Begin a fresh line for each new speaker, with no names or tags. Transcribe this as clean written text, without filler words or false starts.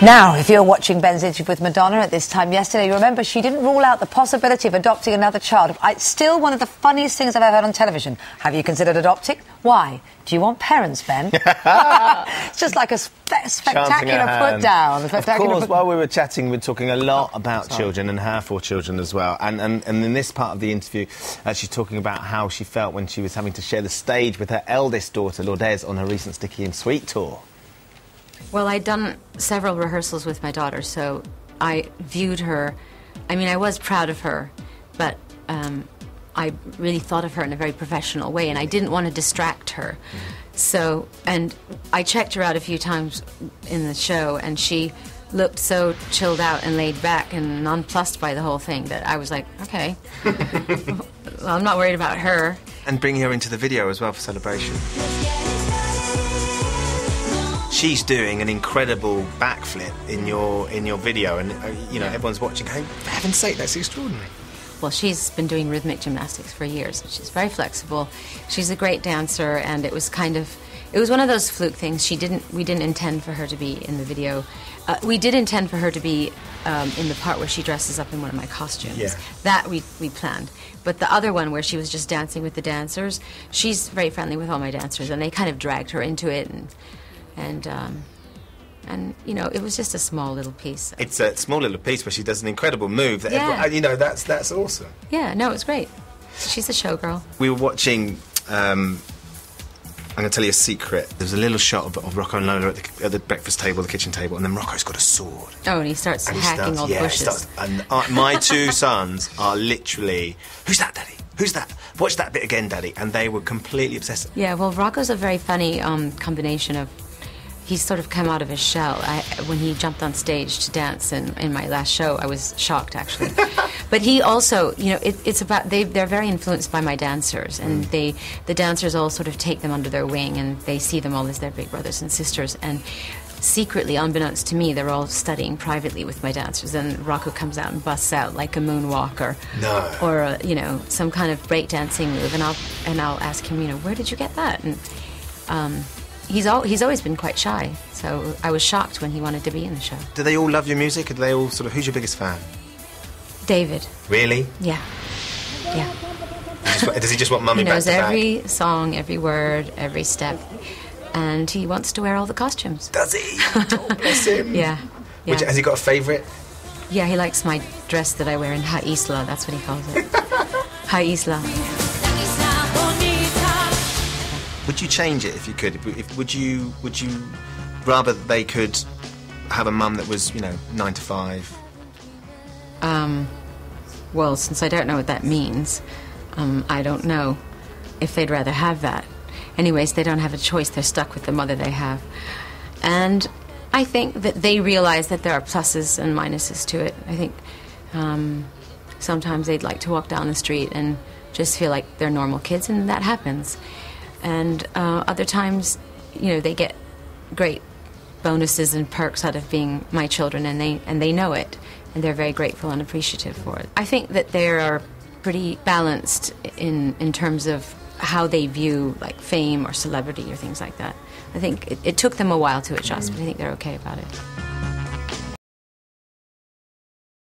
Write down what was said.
Now, if you're watching Ben's interview with Madonna at this time yesterday, you remember she didn't rule out the possibility of adopting another child. It's still one of the funniest things I've ever heard on television. Have you considered adopting? Why? Do you want parents, Ben? It's just like a spectacular put down.
Of course, while we were chatting, we were talking a lot about children and her 4 children as well. And in this part of the interview, she's talking about how she felt when she was having to share the stage with her eldest daughter, Lourdes, on her recent Sticky and Sweet tour.
Well, I'd done several rehearsals with my daughter, so I viewed her... I mean, I was proud of her, but I really thought of her in a very professional way, and I didn't want to distract her. So, and I checked her out a few times in the show, and she looked so chilled out and laid back and nonplussed by the whole thing that I was like, okay, well, I'm not worried about her.
And bringing her into the video as well for Celebration. She's doing an incredible backflip in your video, and you know, everyone's watching going, for heaven's sake, that's extraordinary.
Well, she's been doing rhythmic gymnastics for years. She's very flexible. She's a great dancer, and it was one of those fluke things. We didn't intend for her to be in the video. We did intend for her to be in the part where she dresses up in one of my costumes.
Yeah.
That we planned. But the other one where she was just dancing with the dancers, she's very friendly with all my dancers, and they kind of dragged her into it, and you know, it was just a small little piece.
It's a small little piece where she does an incredible move that everyone, you know, that's awesome.
Yeah, no, it's great. She's a showgirl.
We were watching, I'm going to tell you a secret. There's a little shot of Rocco and Lola at the breakfast table, the kitchen table, and then Rocco's got a sword.
Oh, and he starts hacking all the bushes.
And my 2 sons are literally, who's that, Daddy? Who's that? Watch that bit again, Daddy. And they were completely obsessed.
Yeah, well, Rocco's a very funny combination of... He's sort of come out of his shell. When he jumped on stage to dance in my last show, I was shocked, actually. But he also, you know, it's about... They're very influenced by my dancers, and the dancers all sort of take them under their wing, and they see them all as their big brothers and sisters. And secretly, unbeknownst to me, they're all studying privately with my dancers, and Rocco comes out and busts out like a moonwalk or you know, some kind of breakdancing move, and I'll ask him, you know, where did you get that? And he's always been quite shy, so I was shocked when he wanted to be in the show.
Do they all love your music? Or do they all sort of... Who's your biggest fan?
David.
Really?
Yeah. Yeah.
Does he just want Mummy back to back?
He knows every song, every word, every step, and he wants to wear all the costumes.
Does he? Oh, bless him.
Yeah.
Has he got a favourite?
Yeah, he likes my dress that I wear in Ha Isla, that's what he calls it. Ha Isla.
Would you change it if you could? Would you rather they could have a mum that was, you know, 9 to 5?
Well, since I don't know what that means, I don't know if they'd rather have that. Anyways, they don't have a choice. They're stuck with the mother they have. And I think that they realize that there are pluses and minuses to it. I think sometimes they'd like to walk down the street and just feel like they're normal kids, and that happens. And other times, you know, they get great bonuses and perks out of being my children, and they know it, and they're very grateful and appreciative for it. I think that they are pretty balanced in terms of how they view, like, fame or celebrity or things like that. I think it took them a while to adjust, but I think they're okay about it.